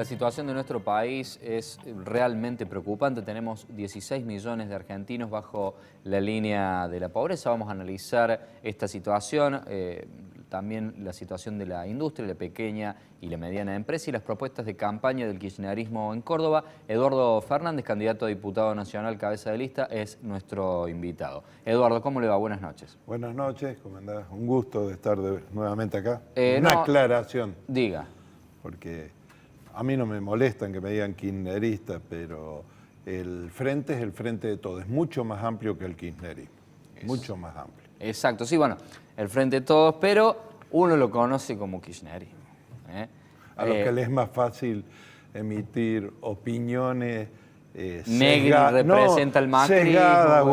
La situación de nuestro país es realmente preocupante. Tenemos 16 millones de argentinos bajo la línea de la pobreza. Vamos a analizar esta situación, también la situación de la industria, la pequeña y la mediana empresa y las propuestas de campaña del kirchnerismo en Córdoba. Eduardo Fernández, candidato a diputado nacional, cabeza de lista, es nuestro invitado. Eduardo, ¿cómo le va? Buenas noches. Buenas noches, ¿cómo andás? Un gusto de estar nuevamente acá. Una No, aclaración, diga. porque a mí no me molestan que me digan kirchnerista, pero el frente es el frente de todo, es mucho más amplio que el kirchnerismo, mucho más amplio. Exacto, sí, bueno, el Frente de Todos, pero uno lo conoce como kirchnerismo. A los que les es más fácil emitir opiniones Negri representa el macrismo. sesgadas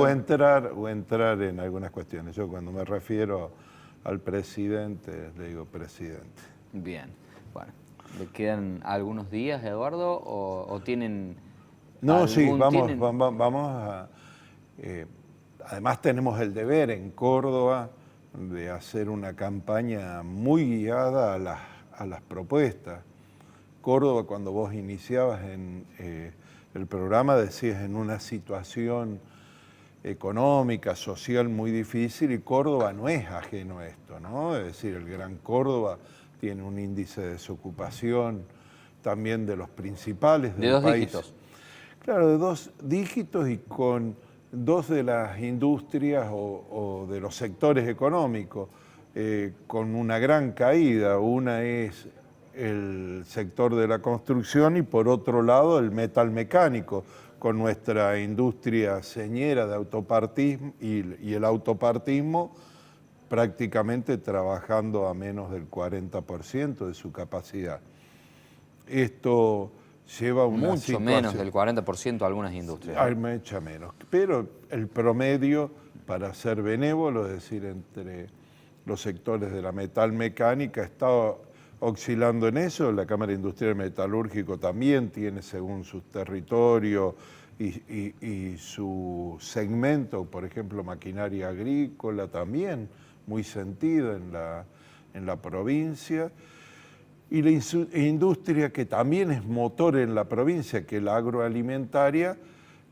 o entrar en algunas cuestiones. Yo cuando me refiero al presidente, le digo presidente. Bien, bueno, ¿le quedan algunos días, Eduardo, o tienen No, sí, vamos a... además tenemos el deber en Córdoba de hacer una campaña muy guiada a las propuestas. Córdoba, cuando vos iniciabas en el programa, decías en una situación económica, social muy difícil, y Córdoba no es ajeno a esto, ¿no? Es decir, el Gran Córdoba tiene un índice de desocupación también de los principales del país. De 2 dígitos. Claro, de 2 dígitos y con 2 de las industrias o de los sectores económicos con una gran caída. Una es el sector de la construcción y por otro lado el metal mecánico, con nuestra industria señera de autopartismo y el autopartismo prácticamente trabajando a menos del 40% de su capacidad. Esto lleva una mucho situación, menos del 40% algunas industrias. Hay mucha menos, pero el promedio, para ser benévolo, es decir, entre los sectores de la metal mecánica, está oscilando en eso. La Cámara Industrial Metalúrgico también tiene, según sus territorios y su segmento, por ejemplo, maquinaria agrícola también, muy sentido en la provincia. Y la industria que también es motor en la provincia, que es la agroalimentaria,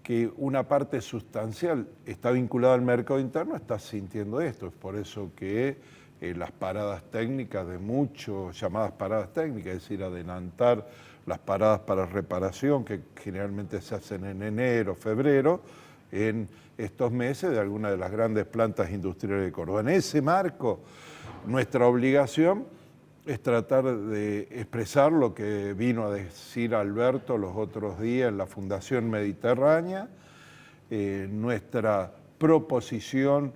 que una parte sustancial está vinculada al mercado interno, está sintiendo esto. Es por eso que las paradas técnicas de muchos, llamadas paradas técnicas, es decir, adelantar las paradas para reparación, que generalmente se hacen en enero, febrero, en estos meses de algunas de las grandes plantas industriales de Córdoba. En ese marco, nuestra obligación es tratar de expresar lo que vino a decir Alberto los otros días en la Fundación Mediterránea, nuestra proposición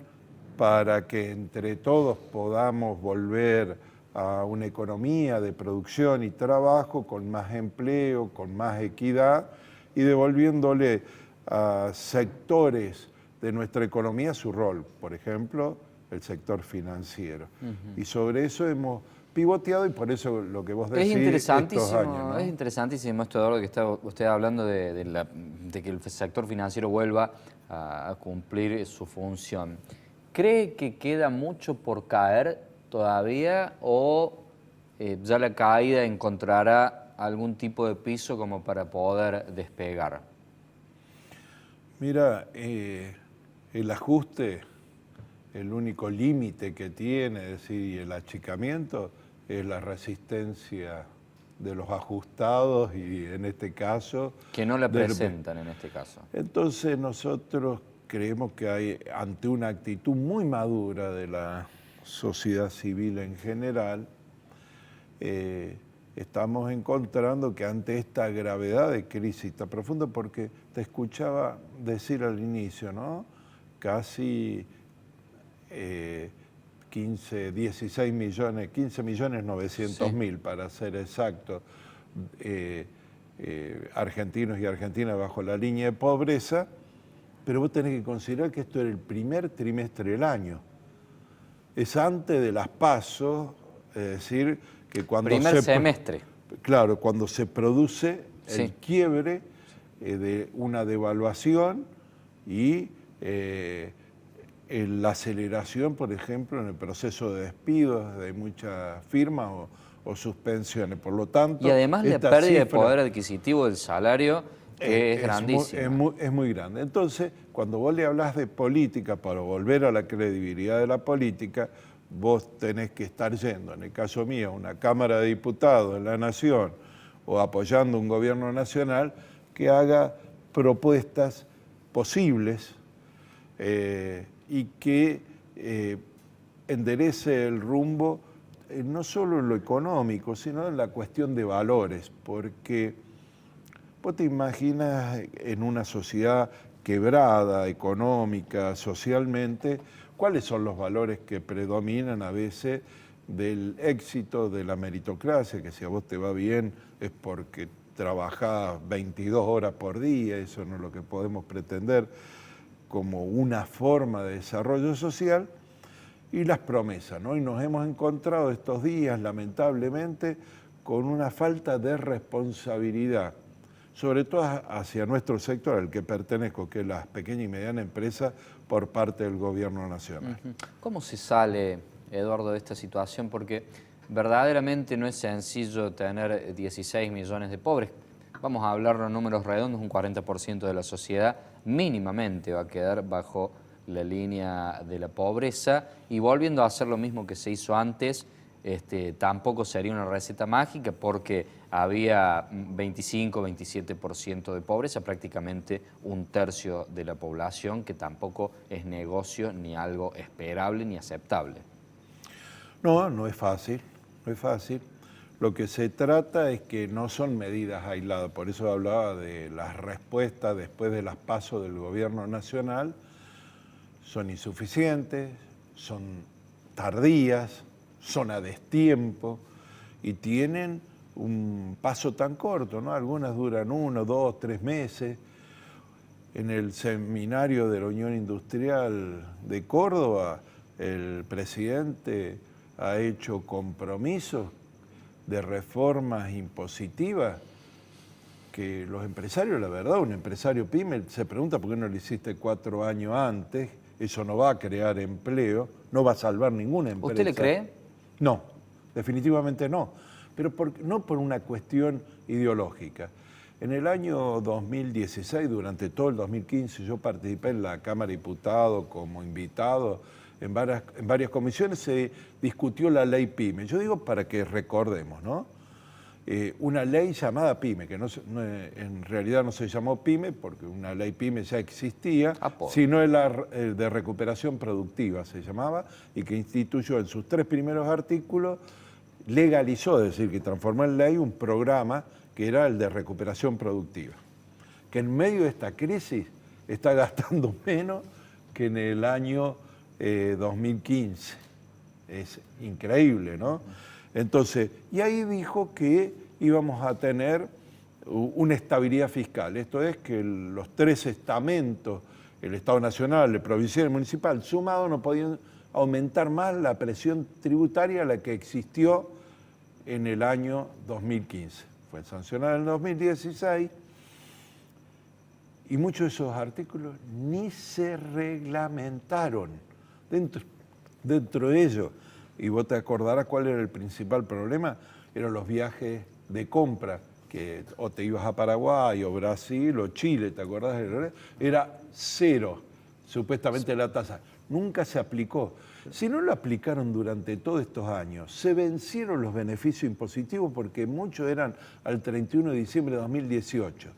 para que entre todos podamos volver a una economía de producción y trabajo con más empleo, con más equidad y devolviéndole a sectores de nuestra economía su rol, por ejemplo, el sector financiero. Y sobre eso hemos pivoteado y por eso lo que vos decís estos años, ¿no? Es interesantísimo esto, Eduardo, que está usted hablando de que el sector financiero vuelva a cumplir su función. ¿Cree que queda mucho por caer todavía o ya la caída encontrará algún tipo de piso como para poder despegar? Mira, el ajuste, el único límite que tiene, es decir, el achicamiento, es la resistencia de los ajustados y en este caso... Que no la presentan en este caso. Entonces nosotros creemos que hay, ante una actitud muy madura de la sociedad civil en general, estamos encontrando que ante esta gravedad de crisis tan profunda, porque te escuchaba decir al inicio, ¿no? Casi 16 millones, 15 millones 900.000 para ser exacto, argentinos y argentinas bajo la línea de pobreza, pero vos tenés que considerar que esto era el primer trimestre del año. Es antes de las PASO, es decir, que cuando primer semestre. Claro, cuando se produce el quiebre de una devaluación y la aceleración, por ejemplo, en el proceso de despidos de muchas firmas o sus pensiones. Por lo tanto, y además la esta pérdida de cifra poder adquisitivo del salario, que es grandísima. Es muy grande. Entonces, cuando vos le hablas de política, para volver a la credibilidad de la política, vos tenés que estar yendo, en el caso mío, a una Cámara de Diputados en la Nación o apoyando un gobierno nacional que haga propuestas posibles y que enderece el rumbo no solo en lo económico, sino en la cuestión de valores, porque vos te imaginas en una sociedad quebrada, económica, socialmente, cuáles son los valores que predominan a veces del éxito de la meritocracia, que si a vos te va bien es porque trabajás 22 horas por día, eso no es lo que podemos pretender como una forma de desarrollo social, y las promesas, ¿no? Y nos hemos encontrado estos días, lamentablemente, con una falta de responsabilidad, sobre todo hacia nuestro sector, al que pertenezco, que es las pequeñas y medianas empresas, por parte del gobierno nacional. ¿Cómo se sale, Eduardo, de esta situación? Porque verdaderamente no es sencillo tener 16 millones de pobres. Vamos a hablar de números redondos, un 40% de la sociedad mínimamente va a quedar bajo la línea de la pobreza, y volviendo a hacer lo mismo que se hizo antes, tampoco sería una receta mágica, porque había 25-27% de pobreza, prácticamente un tercio de la población, que tampoco es negocio ni algo esperable ni aceptable. No, no es fácil, no es fácil. Lo que se trata es que no son medidas aisladas, por eso hablaba de las respuestas después de las pasos del gobierno nacional, son insuficientes, son tardías, son a destiempo y tienen un paso tan corto, ¿no? Algunas duran 1, 2, 3 meses. En el seminario de la Unión Industrial de Córdoba, el presidente ha hecho compromisos de reformas impositivas que los empresarios, la verdad, un empresario pyme se pregunta por qué no lo hiciste 4 años antes. Eso no va a crear empleo, no va a salvar ninguna empresa. ¿Usted le cree? No, definitivamente no, pero no por una cuestión ideológica. En el año 2016, durante todo el 2015, yo participé en la Cámara de Diputados como invitado, en varias comisiones se discutió la ley PYME. Yo digo para que recordemos, ¿no? Una ley llamada PYME, que en realidad no se llamó PYME porque una ley PYME ya existía, sino de recuperación productiva se llamaba, y que instituyó en sus 3 primeros artículos, legalizó, es decir, que transformó en ley un programa que era el de recuperación productiva, que en medio de esta crisis está gastando menos que en el año 2015. Es increíble, ¿no? Entonces, y ahí dijo que íbamos a tener una estabilidad fiscal. Esto es que los 3 estamentos, el Estado Nacional, el provincial y el municipal, sumados no podían aumentar más la presión tributaria a la que existió en el año 2015. Fue sancionada en el 2016 y muchos de esos artículos ni se reglamentaron dentro de ellos. Y vos te acordarás cuál era el principal problema, eran los viajes de compra, que o te ibas a Paraguay o Brasil o Chile, ¿te acordás? Era 0, supuestamente la tasa. Nunca se aplicó. Si no lo aplicaron durante todos estos años, se vencieron los beneficios impositivos porque muchos eran al 31 de diciembre de 2018.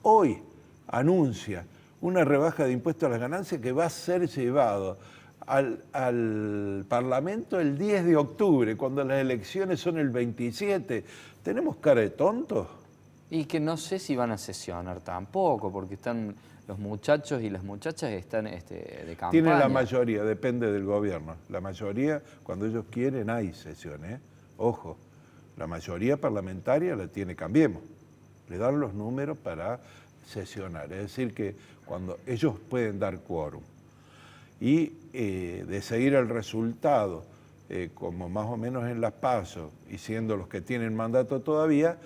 Hoy anuncia una rebaja de impuestos a las ganancias que va a ser llevado al Parlamento el 10 de octubre, cuando las elecciones son el 27. ¿Tenemos cara de tontos? Y que no sé si van a sesionar tampoco, porque están los muchachos y las muchachas están de campaña. Tiene la mayoría, depende del gobierno. La mayoría, cuando ellos quieren, hay sesiones. Ojo, la mayoría parlamentaria la tiene Cambiemos. Le dan los números para sesionar. Es decir, que cuando ellos pueden dar quórum. Y de seguir el resultado, como más o menos en las PASO, y siendo los que tienen mandato todavía,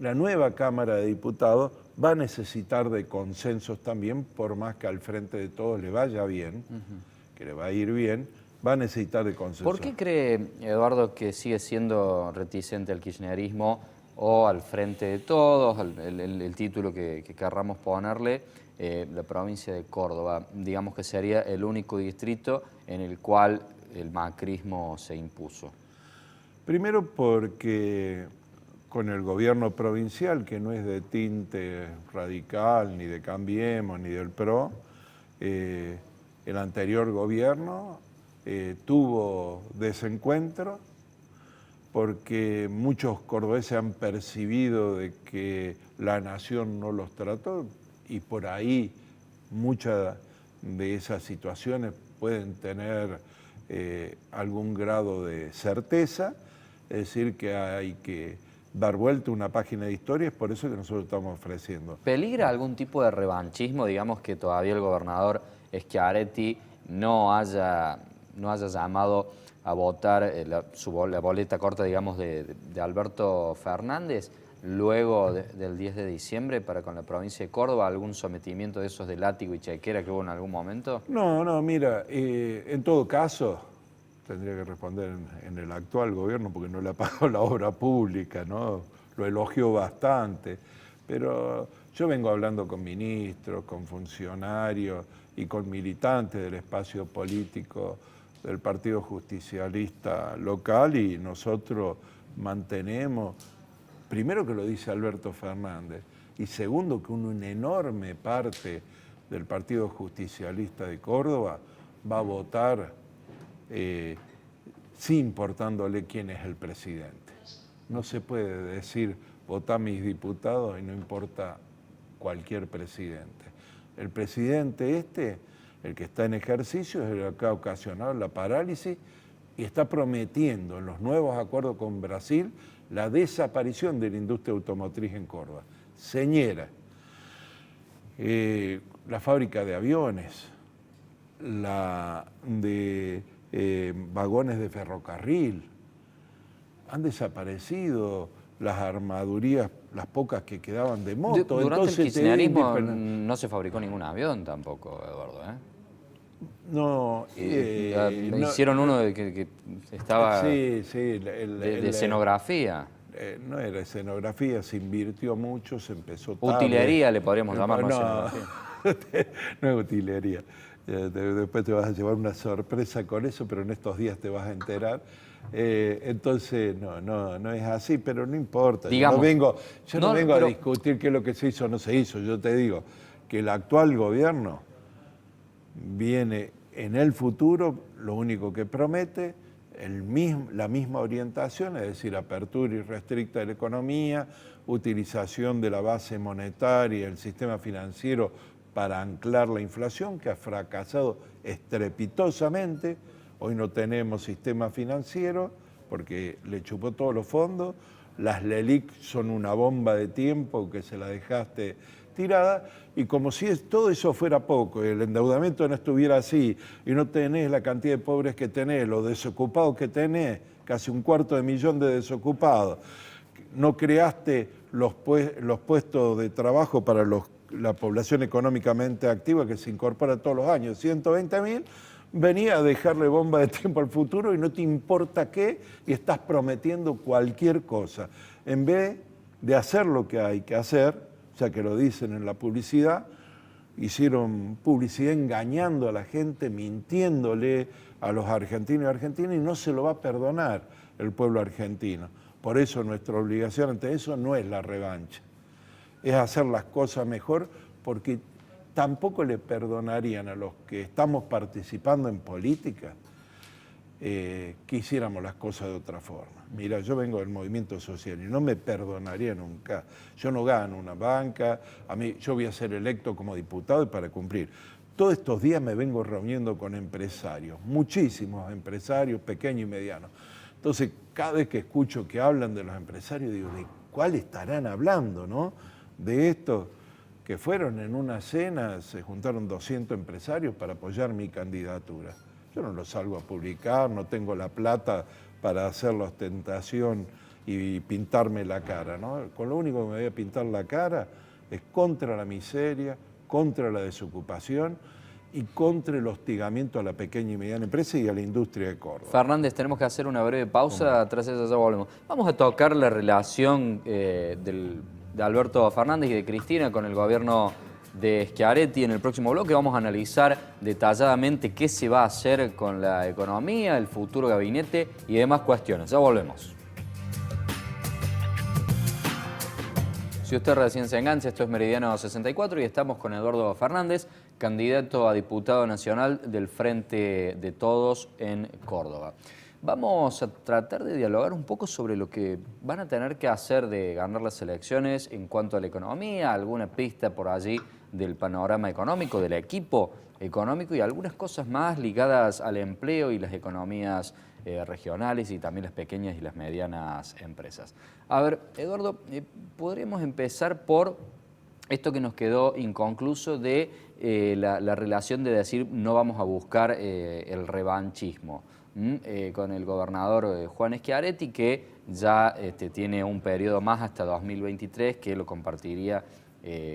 la nueva Cámara de Diputados va a necesitar de consensos también, por más que al frente de todos le vaya bien, que le va a ir bien, va a necesitar de consenso. ¿Por qué cree, Eduardo, que sigue siendo reticente al kirchnerismo o al frente de todos, el título que querramos ponerle, la provincia de Córdoba? Digamos que sería el único distrito en el cual el macrismo se impuso. Primero porque con el gobierno provincial, que no es de tinte radical, ni de Cambiemos, ni del PRO, el anterior gobierno tuvo desencuentro porque muchos cordobeses han percibido de que la nación no los trató y por ahí muchas de esas situaciones pueden tener algún grado de certeza, es decir, que hay que dar vuelta una página de historia, es por eso que nosotros estamos ofreciendo. ¿Peligra algún tipo de revanchismo? Digamos que todavía el gobernador Schiaretti no haya llamado a votar la boleta corta, digamos, de Alberto Fernández, luego del 10 de diciembre para con la provincia de Córdoba, algún sometimiento de esos de látigo y chequera que hubo en algún momento. No, mira, en todo caso, tendría que responder en el actual gobierno porque no le ha pagado la obra pública, ¿no? Lo elogió bastante, pero yo vengo hablando con ministros, con funcionarios y con militantes del espacio político del Partido Justicialista local y nosotros mantenemos, primero que lo dice Alberto Fernández y segundo que una enorme parte del Partido Justicialista de Córdoba va a votar sí importándole quién es el presidente. No se puede decir votá mis diputados y no importa cualquier presidente. El presidente el que está en ejercicio, es el que ha ocasionado la parálisis y está prometiendo en los nuevos acuerdos con Brasil la desaparición de la industria automotriz en Córdoba. Señera, la fábrica de aviones, la de vagones de ferrocarril, han desaparecido las armadurías, las pocas que quedaban de moto. Durante entonces, el kirchnerismo no se fabricó ningún avión tampoco, Eduardo, ¿eh? No, hicieron uno que estaba de escenografía. No era escenografía, se invirtió mucho, se empezó tarde. Utilería le podríamos llamar, no escenografía. No es utilería. Después te vas a llevar una sorpresa con eso, pero en estos días te vas a enterar. Entonces, no es así, pero no importa. Digamos, yo no vengo a discutir qué es lo que se hizo o no se hizo. Yo te digo que el actual gobierno viene en el futuro, lo único que promete, la misma orientación, es decir, apertura irrestricta de la economía, utilización de la base monetaria, el sistema financiero para anclar la inflación, que ha fracasado estrepitosamente. Hoy no tenemos sistema financiero porque le chupó todos los fondos. Las LELIC son una bomba de tiempo que se la dejaste tirada, y como si todo eso fuera poco, el endeudamiento no estuviera así, y no tenés la cantidad de pobres que tenés, los desocupados que tenés, casi 250.000 de desocupados, no creaste los puestos de trabajo para la población económicamente activa que se incorpora todos los años, 120.000, venía a dejarle bomba de tiempo al futuro y no te importa qué, y estás prometiendo cualquier cosa. En vez de hacer lo que hay que hacer, ya que lo dicen en la publicidad, hicieron publicidad engañando a la gente, mintiéndole a los argentinos y argentinas, y no se lo va a perdonar el pueblo argentino. Por eso nuestra obligación ante eso no es la revancha, es hacer las cosas mejor, porque tampoco le perdonarían a los que estamos participando en política que hiciéramos las cosas de otra forma. Mira, yo vengo del movimiento social y no me perdonaría nunca. Yo no gano una banca, yo voy a ser electo como diputado y para cumplir. Todos estos días me vengo reuniendo con empresarios, muchísimos empresarios, pequeños y medianos. Entonces, cada vez que escucho que hablan de los empresarios, digo, ¿de cuál estarán hablando, no? De estos que fueron en una cena, se juntaron 200 empresarios para apoyar mi candidatura. Yo no lo salgo a publicar, no tengo la plata para hacer la ostentación y pintarme la cara, ¿no? Con lo único que me voy a pintar la cara es contra la miseria, contra la desocupación y contra el hostigamiento a la pequeña y mediana empresa y a la industria de Córdoba. Fernández, tenemos que hacer una breve pausa, tras eso ya volvemos. Vamos a tocar la relación de Alberto Fernández y de Cristina con el gobierno de Schiaretti en el próximo bloque. Vamos a analizar detalladamente qué se va a hacer con la economía, el futuro gabinete y demás cuestiones. Ya volvemos. Si usted recién se engancha, esto es Meridiano 64 y estamos con Eduardo Fernández, candidato a diputado nacional del Frente de Todos en Córdoba. Vamos a tratar de dialogar un poco sobre lo que van a tener que hacer de ganar las elecciones en cuanto a la economía, alguna pista por allí del panorama económico, del equipo económico y algunas cosas más ligadas al empleo y las economías regionales y también las pequeñas y las medianas empresas. A ver, Eduardo, podríamos empezar por esto que nos quedó inconcluso de la relación de decir no vamos a buscar el revanchismo con el gobernador Juan Schiaretti, que ya tiene un periodo más hasta 2023 que lo compartiría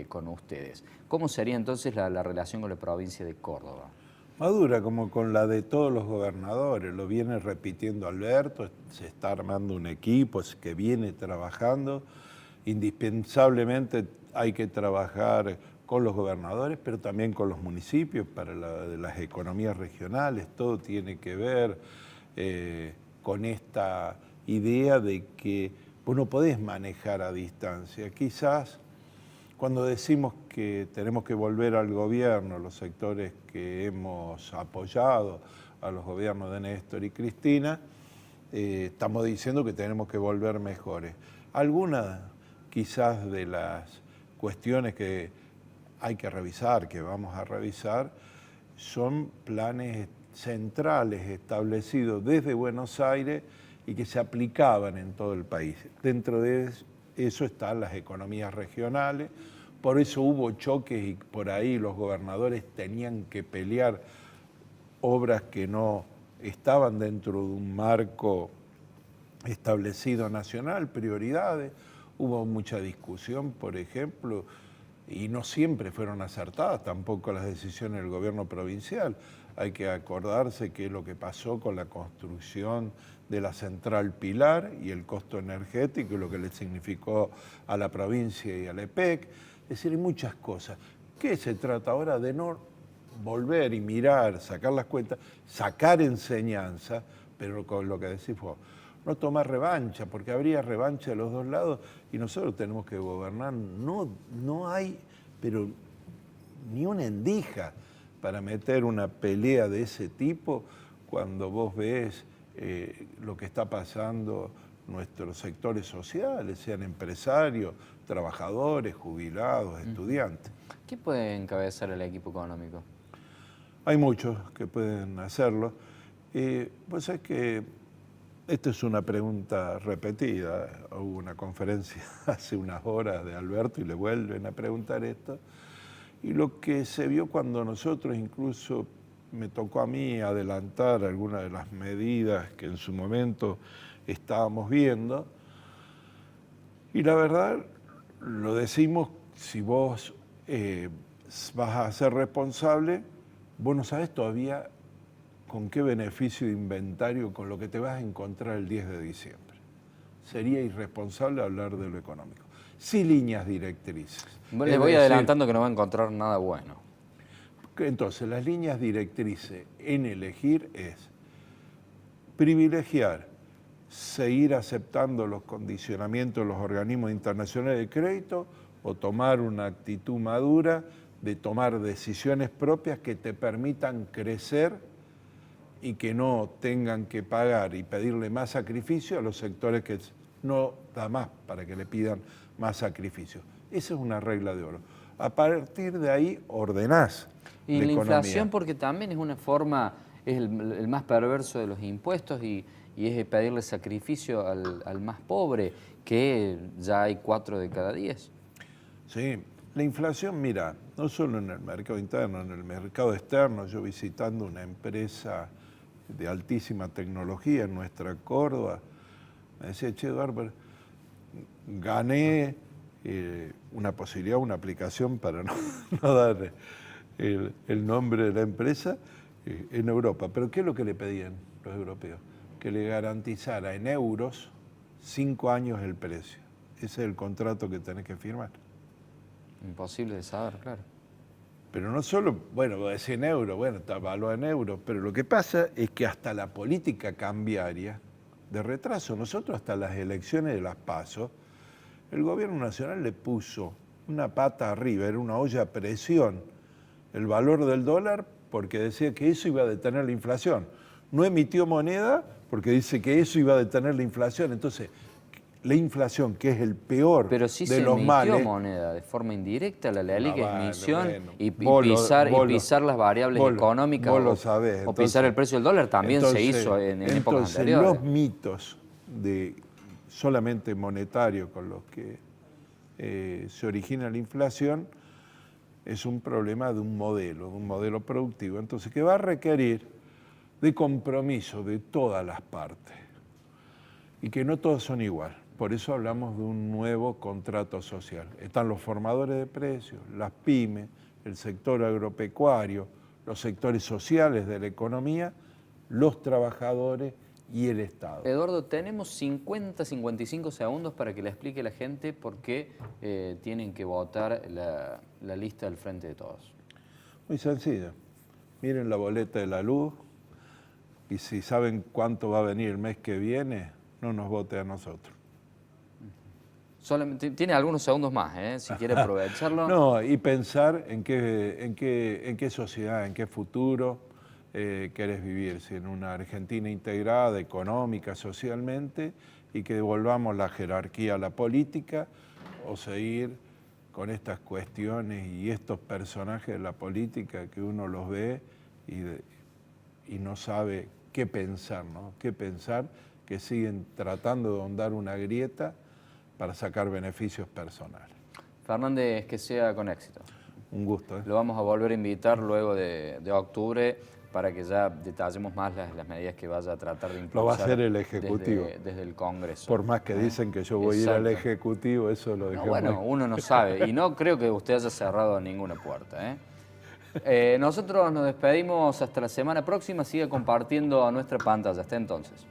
con ustedes. ¿Cómo sería entonces la relación con la provincia de Córdoba? Madura como con la de todos los gobernadores, lo viene repitiendo Alberto, se está armando un equipo que viene trabajando, indispensablemente hay que trabajar con los gobernadores, pero también con los municipios para las economías regionales, todo tiene que ver con esta idea de que vos no podés manejar a distancia, quizás. Cuando decimos que tenemos que volver al gobierno, los sectores que hemos apoyado a los gobiernos de Néstor y Cristina, estamos diciendo que tenemos que volver mejores. Algunas quizás de las cuestiones que hay que revisar, que vamos a revisar, son planes centrales establecidos desde Buenos Aires y que se aplicaban en todo el país. Dentro de eso están las economías regionales, por eso hubo choques y por ahí los gobernadores tenían que pelear obras que no estaban dentro de un marco establecido nacional, prioridades. Hubo mucha discusión, por ejemplo, y no siempre fueron acertadas tampoco las decisiones del gobierno provincial. Hay que acordarse que lo que pasó con la construcción de la central Pilar y el costo energético, lo que le significó a la provincia y al EPEC. Es decir, hay muchas cosas. ¿Qué se trata ahora? De no volver y mirar, sacar las cuentas, sacar enseñanza, pero con lo que decís vos, no tomar revancha, porque habría revancha de los dos lados y nosotros tenemos que gobernar. No hay, pero ni una endija para meter una pelea de ese tipo cuando vos ves lo que está pasando nuestros sectores sociales, sean empresarios, trabajadores, jubilados, estudiantes. ¿Quién puede encabezar el equipo económico? Hay muchos que pueden hacerlo. Pues es que esta es una pregunta repetida. Hubo una conferencia hace unas horas de Alberto y le vuelven a preguntar esto. Y lo que se vio cuando nosotros, incluso me tocó a mí adelantar algunas de las medidas que en su momento estábamos viendo, y la verdad, lo decimos, si vos vas a ser responsable, vos no sabés todavía con qué beneficio de inventario, con lo que te vas a encontrar el 10 de diciembre. Sería irresponsable hablar de lo económico. Sí, líneas directrices. Le voy adelantando que no va a encontrar nada bueno. Entonces, las líneas directrices en elegir es privilegiar, seguir aceptando los condicionamientos de los organismos internacionales de crédito o tomar una actitud madura de tomar decisiones propias que te permitan crecer y que no tengan que pagar y pedirle más sacrificio a los sectores que no da más para que le pidan más sacrificio. Esa es una regla de oro. A partir de ahí ordenás y la economía. Inflación, porque también es una forma, es el más perverso de los impuestos y es pedirle sacrificio al más pobre, que ya hay 4 de cada 10. Sí, la inflación, mira, no solo en el mercado interno, en el mercado externo, yo visitando una empresa de altísima tecnología en nuestra Córdoba, me decía, che, Eduardo, gané una posibilidad, una aplicación para no dar el nombre de la empresa, en Europa. Pero ¿qué es lo que le pedían los europeos? Que le garantizara en euros 5 años el precio. Ese es el contrato que tenés que firmar. Imposible de saber, claro. Pero no solo, bueno, vos decís en euros, bueno, está evaluado en euros, pero lo que pasa es que hasta la política cambiaria de retraso, nosotros hasta las elecciones de las PASO, el gobierno nacional le puso una pata arriba, era una olla a presión, el valor del dólar, porque decía que eso iba a detener la inflación. No emitió moneda porque dice que eso iba a detener la inflación. Entonces, la inflación, que es el peor Pero sí de se los emitió males... moneda de forma indirecta, la LELIQ es bueno, emisión bueno. y Vos lo- pisar las variables vos lo- económicas vos lo sabés. o Entonces, pisar el precio del dólar también se hizo en épocas entonces, anteriores. los mitos de solamente monetario con los que se origina la inflación es un problema de un modelo productivo. Entonces, que va a requerir de compromiso de todas las partes y que no todos son igual. Por eso hablamos de un nuevo contrato social. Están los formadores de precios, las pymes, el sector agropecuario, los sectores sociales de la economía, los trabajadores y el Estado. Eduardo, tenemos 55 segundos para que le explique a la gente por qué tienen que votar la lista del Frente de Todos. Muy sencillo. Miren la boleta de la luz y si saben cuánto va a venir el mes que viene, no nos vote a nosotros. Solamente, tiene algunos segundos más, si quiere aprovecharlo. No, y pensar en qué sociedad, en qué futuro querés vivir, si en una Argentina integrada, económica, socialmente, y que devolvamos la jerarquía a la política, o seguir con estas cuestiones y estos personajes de la política que uno los ve y no sabe qué pensar, ¿no? Qué pensar, que siguen tratando de ahondar una grieta para sacar beneficios personales. Fernández, que sea con éxito. Un gusto. Lo vamos a volver a invitar luego de octubre para que ya detallemos más las medidas que vaya a tratar de impulsar. Lo va a hacer el Ejecutivo. Desde el Congreso. Por más que dicen que yo voy a ir al Exacto. Ejecutivo, eso lo dejamos. No, bueno, uno no sabe y no creo que usted haya cerrado ninguna puerta. Nosotros nos despedimos hasta la semana próxima. Siga compartiendo a nuestra pantalla. Hasta entonces.